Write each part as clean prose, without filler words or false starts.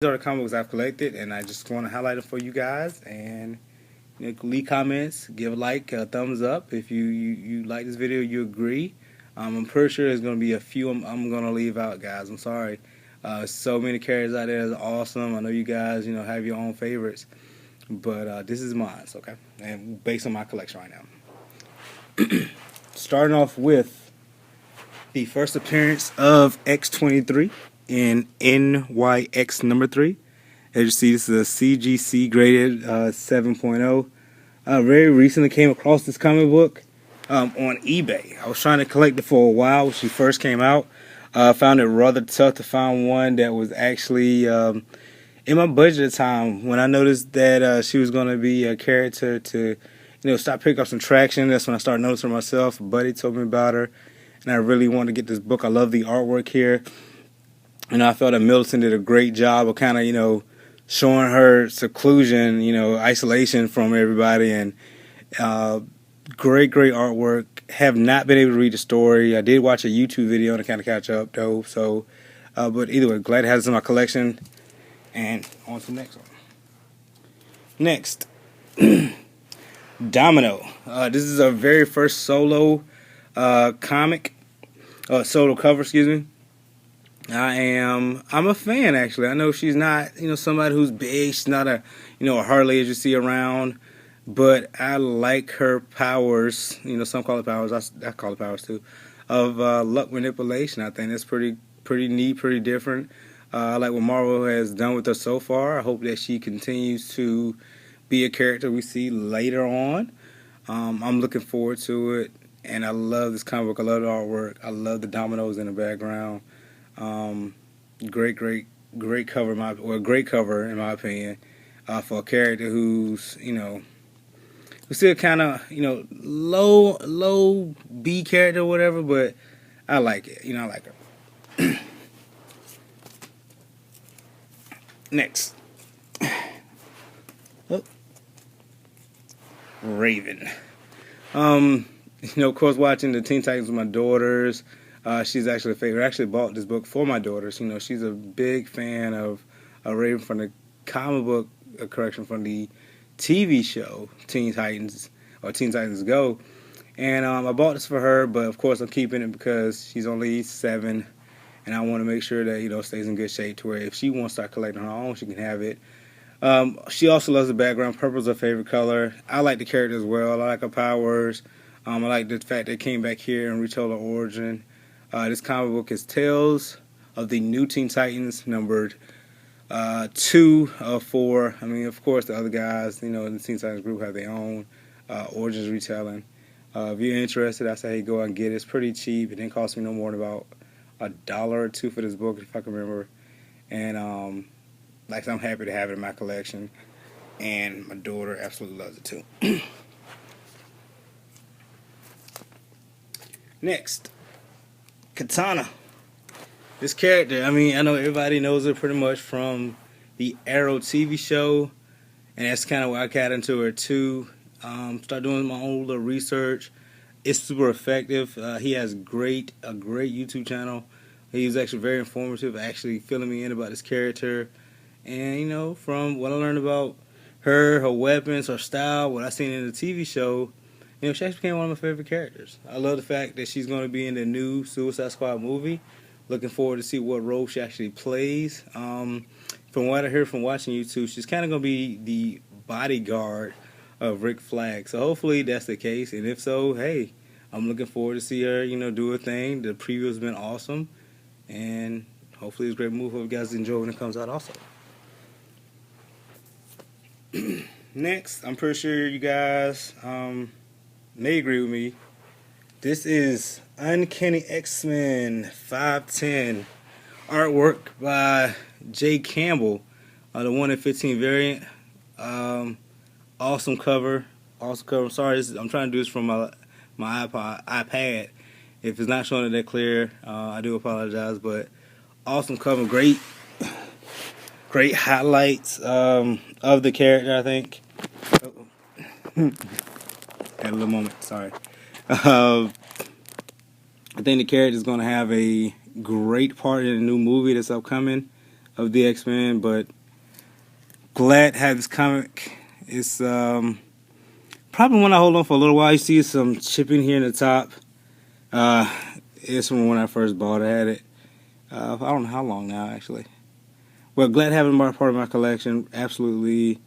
These are the comic books I've collected, and I just want to highlight them for you guys. And leave comments, give a like, a thumbs up if you like this video, you agree. I'm pretty sure there's going to be a few I'm going to leave out, guys. I'm sorry. So many characters out there is awesome. I know you guys, have your own favorites, but this is mine, okay? And based on my collection right now. Starting off with the first appearance of X-23 in NYX number 3. As you see, this is a CGC graded 7.0. I very recently came across this comic book on eBay. I was trying to collect it for a while when she first came out. I found it rather tough to find one that was actually in my budget at the time. When I noticed that she was going to be a character to, start picking up some traction, that's when I started noticing her myself. A buddy told me about her, and I really wanted to get this book. I love the artwork here. I felt that Milton did a great job of kind of, showing her seclusion, isolation from everybody, and great artwork. Have not been able to read the story. I did watch a YouTube video to kind of catch up, though. So, but either way, glad to have this in my collection. And on to the next one. Next, Domino. This is our very first solo comic, solo cover, excuse me. I'm a fan, actually. I know she's not, somebody who's big. She's not a, a Harley as you see around. But I like her powers. Some call it powers. I call it powers too. Of luck manipulation. I think that's pretty neat, pretty different. I like what Marvel has done with her so far. I hope that she continues to be a character we see later on. I'm looking forward to it. And I love this comic book. I love the artwork. I love the dominoes in the background. Great cover, great cover in my opinion, for a character who's, who's still kind of, low B character or whatever, but I like it, I like her. Next. Oh. Raven. Of course, watching the Teen Titans with my daughters. She's actually a favorite. I actually bought this book for my daughters. She's a big fan of Raven from the comic book, from the TV show Teen Titans or Teen Titans Go. And I bought this for her, but of course I'm keeping it because she's only 7, and I want to make sure that stays in good shape to where if she wants to start collecting her own, she can have it. She also loves the background. Purple's her favorite color. I like the character as well. I like her powers. I like the fact that it came back here and retold her origin. This comic book is Tales of the New Teen Titans, numbered 2 of 4. I mean, of course, the other guys, in the Teen Titans group have their own origins retelling. If you're interested, I say, hey, go out and get it. It's pretty cheap. It didn't cost me no more than about $1 or $2 for this book, if I can remember. And like I said, I'm happy to have it in my collection. And my daughter absolutely loves it too. Next. Katana. This character, I know everybody knows her pretty much from the Arrow TV show, and that's kind of where I got into her too. Start doing my own little research. It's super effective. He has a great YouTube channel. He was actually very informative, actually filling me in about this character. And from what I learned about her weapons, her style, what I seen in the TV show, she actually became one of my favorite characters. I love the fact that she's going to be in the new Suicide Squad movie. Looking forward to see what role she actually plays. From what I heard from watching YouTube, she's kind of going to be the bodyguard of Rick Flag. So hopefully that's the case. And if so, hey, I'm looking forward to see her, do her thing. The preview has been awesome. And hopefully it's a great movie. Hope you guys enjoy when it comes out also. Next, I'm pretty sure you guys may agree with me. This is Uncanny X-Men 510 artwork by Jay Campbell, the 1 in 15 variant. Awesome cover. I'm sorry, I'm trying to do this from my iPad. If it's not showing it that clear, I do apologize. But awesome cover, great highlights of the character. I think. Had a little moment. Sorry. I think the character is going to have a great part in the new movie that's upcoming. of the X-Men, but glad to have this comic. It's probably one I hold on for a little while. You see some chipping here in the top. It's from when I first bought it. I had it. I don't know how long now, actually. Well, glad having her part of my collection. Absolutely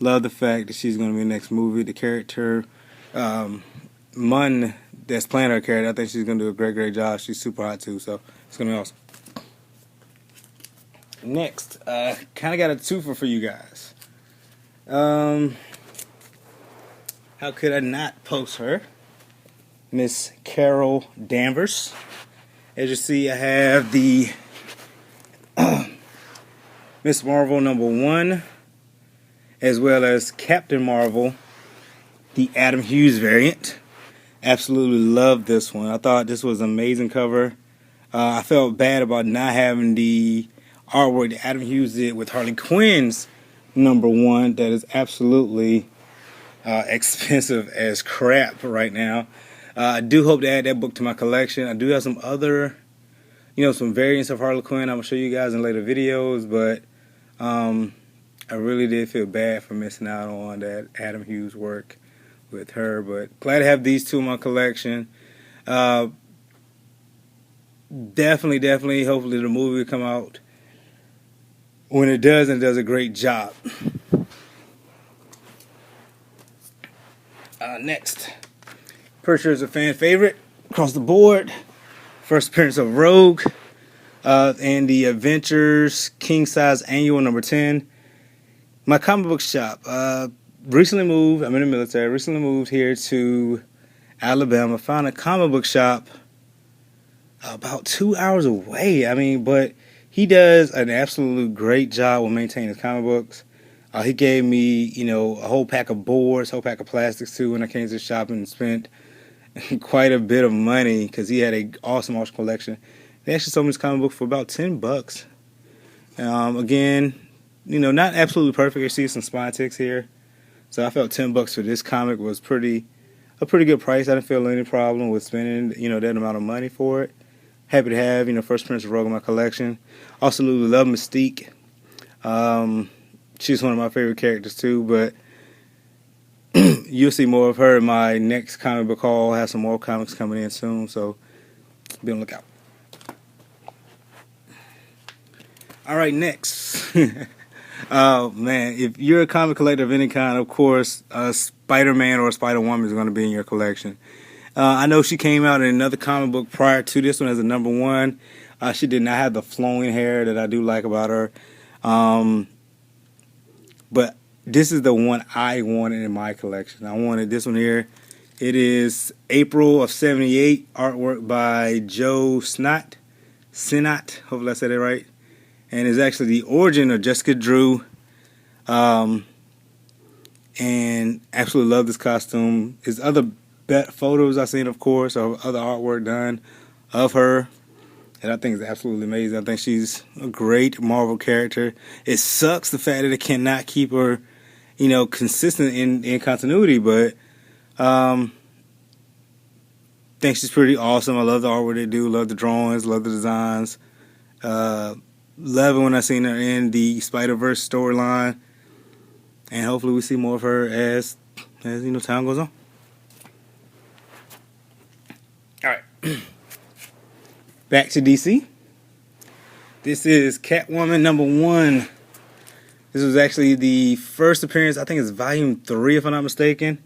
love the fact that she's going to be in the next movie. The character, Mun, that's playing her character, I think she's going to do a great job. She's super hot too, so it's going to be awesome. Next, kind of got a twofer for you guys. How could I not post her? Miss Carol Danvers. As you see, I have the Miss Marvel #1, as well as Captain Marvel, the Adam Hughes variant. Absolutely love this one. I thought this was an amazing cover. I felt bad about not having the artwork that Adam Hughes did with Harley Quinn's #1. That is absolutely expensive as crap right now. I do hope to add that book to my collection. I do have some other, some variants of Harley Quinn I'm going to show you guys in later videos, but I really did feel bad for missing out on that Adam Hughes work with her, but glad to have these two in my collection. Definitely, hopefully the movie will come out when it does, and does a great job. Next, Pretty sure it's a fan favorite across the board. First appearance of Rogue and the Adventures King Size Annual #10. My comic book shop recently moved. I'm in the military. Recently moved here to Alabama. Found a comic book shop about 2 hours away. But he does an absolute great job with maintaining his comic books. He gave me, a whole pack of boards, whole pack of plastics too when I came to the shop, and spent quite a bit of money because he had an awesome collection. They actually sold me this comic book for about $10. Again, not absolutely perfect. You see some spine ticks here, so I felt $10 for this comic was a pretty good price. I didn't feel any problem with spending, that amount of money for it. Happy to have, first appearance of Rogue in my collection. Absolutely love Mystique. She's one of my favorite characters too, but you'll see more of her in my next comic book haul. I'll have some more comics coming in soon, so be on the lookout. Alright, next. Oh man, if you're a comic collector of any kind, of course, Spider-Man or Spider-Woman is going to be in your collection. I know she came out in another comic book prior to this one as a #1. She did not have the flowing hair that I do like about her. But this is the one I wanted in my collection. I wanted this one here. It is April of '78, artwork by Joe Sinnott. Hopefully I said it right. And it's actually the origin of Jessica Drew. And absolutely love this costume. There's other photos I've seen, of course, or other artwork done of her, and I think it's absolutely amazing. I think she's a great Marvel character. It sucks the fact that it cannot keep her, consistent in continuity, but think she's pretty awesome. I love the artwork they do, love the drawings, love the designs. Love it when I seen her in the Spider-Verse storyline, and hopefully we see more of her as time goes on. All right. Back to DC. This is Catwoman #1. This was actually the first appearance, I think it's volume 3 if I'm not mistaken,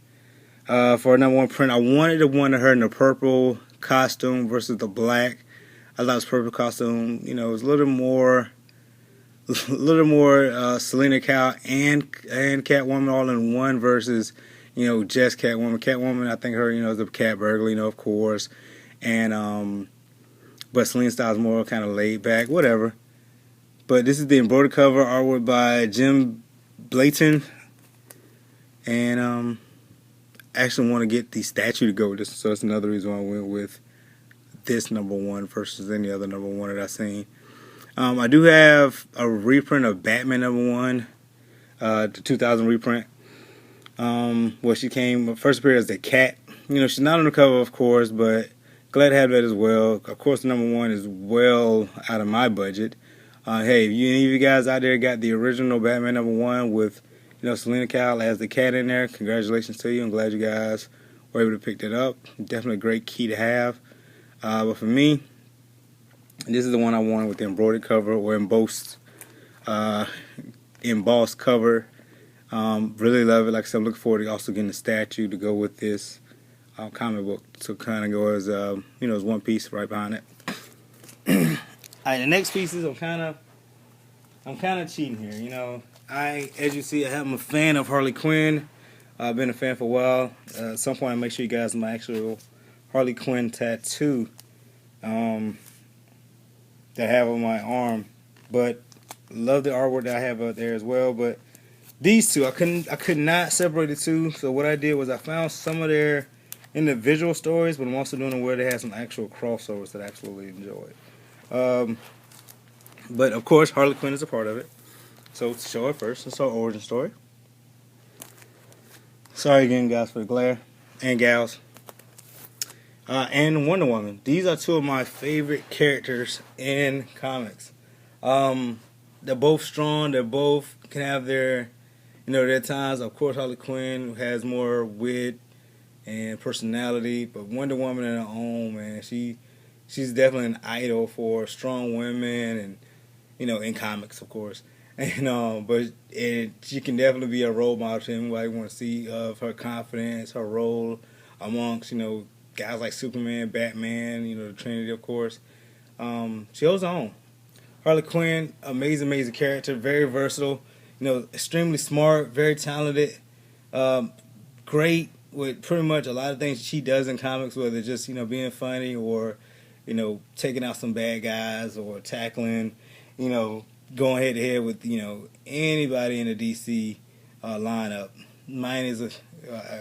for a #1 print. I wanted her in the purple costume versus the black. I thought this purple costume, it was a little more Selena Kyle and Catwoman all in one versus, just Catwoman. Catwoman, I think her, is a cat burglar, of course, and but Selena Styles more kind of laid back, whatever. But this is the embroidered cover, artwork by Jim Blayton, and I actually want to get the statue to go with this, so that's another reason why I went with this #1 versus any other #1 that I've seen. I do have a reprint of Batman #1, the 2000 reprint, where she came first appeared as the cat. She's not on the cover, of course, but glad to have that as well. Of course, the #1 is well out of my budget. Hey, if any of you guys out there got the original Batman #1 with Selena Kyle as the cat in there, congratulations to you. I'm glad you guys were able to pick that up. Definitely a great key to have. But for me, this is the one I wanted with the embroidered cover or embossed cover. Really love it. Like I said, I'm looking forward to also getting the statue to go with this comic book. So kind of go as as one piece right behind it. Alright, the next piece is I'm kind of cheating here. As you see, I'm a fan of Harley Quinn. I've been a fan for a while. At some point, I'll make sure you guys my actual Harley Quinn tattoo that I have on my arm. But love the artwork that I have out there as well. But these two, I could not separate the two. So what I did was I found some of their individual stories, but I'm also doing them where they have some actual crossovers that I absolutely enjoyed. But of course, Harley Quinn is a part of it. So to show it first, let's start origin story. Sorry again, guys, for the glare, and gals. And Wonder Woman. These are two of my favorite characters in comics. They're both strong. They both can have their times. Of course, Harley Quinn has more wit and personality, but Wonder Woman in her own, man, she's definitely an idol for strong women, and in comics, of course. And but she can definitely be a role model to anybody want to see of her confidence, her role amongst guys like Superman, Batman, the Trinity, of course. She holds her own. Harley Quinn, amazing character, very versatile, extremely smart, very talented, great with pretty much a lot of things she does in comics, whether it's just being funny or taking out some bad guys or tackling, going head to head with anybody in the DC lineup. Mine is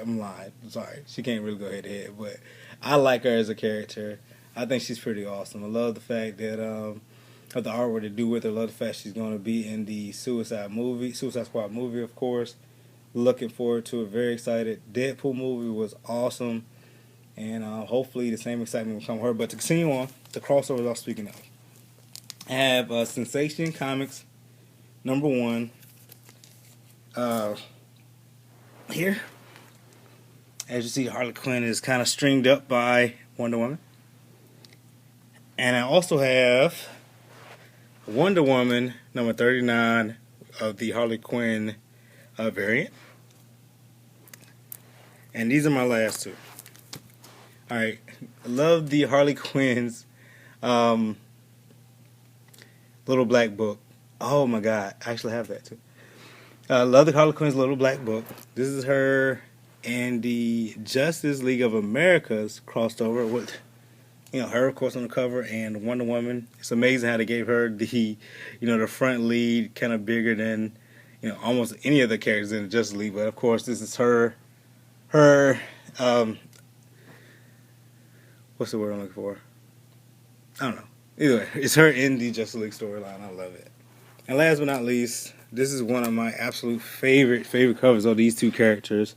I'm lying. I'm sorry, she can't really go head to head, but I like her as a character. I think she's pretty awesome. I love the fact that of the artwork to do with her. I love the fact she's going to be in the Suicide Squad movie, of course. Looking forward to it. Very excited. Deadpool movie was awesome, and hopefully the same excitement will come with her. But to continue on, the crossovers I'm speaking of. I have Sensation Comics #1 here. As you see, Harley Quinn is kind of stringed up by Wonder Woman. And I also have Wonder Woman #39 of the Harley Quinn variant. And these are my last two. Alright, I love the Harley Quinn's little black book. Oh my god, I actually have that too. I love the Harley Quinn's little black book. This is her and the Justice League of America's crossed over with her, of course, on the cover, and Wonder Woman. It's amazing how they gave her the the front lead, kind of bigger than almost any of the characters in the Justice League. But of course, this is her what's the word I'm looking for? I don't know. Either way, it's her in the Justice League storyline. I love it. And last but not least, this is one of my absolute favorite covers of these two characters.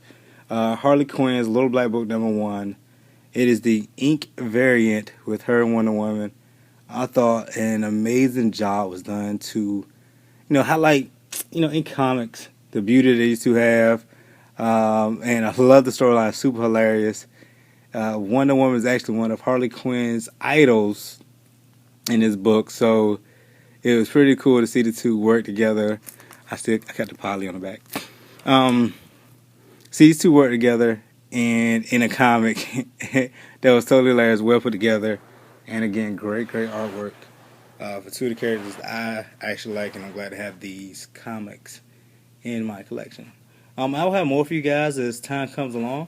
Harley Quinn's Little Black Book #1. It is the ink variant with her and Wonder Woman. I thought an amazing job was done to, highlight, in comics, the beauty that these two have. And I love the storyline. Super hilarious. Wonder Woman is actually one of Harley Quinn's idols in this book, so it was pretty cool to see the two work together. I got the poly on the back. See these two work together and in a comic that was totally hilarious, well put together, and again, great artwork for two of the characters that I actually like, and I'm glad to have these comics in my collection. I'll have more for you guys as time comes along.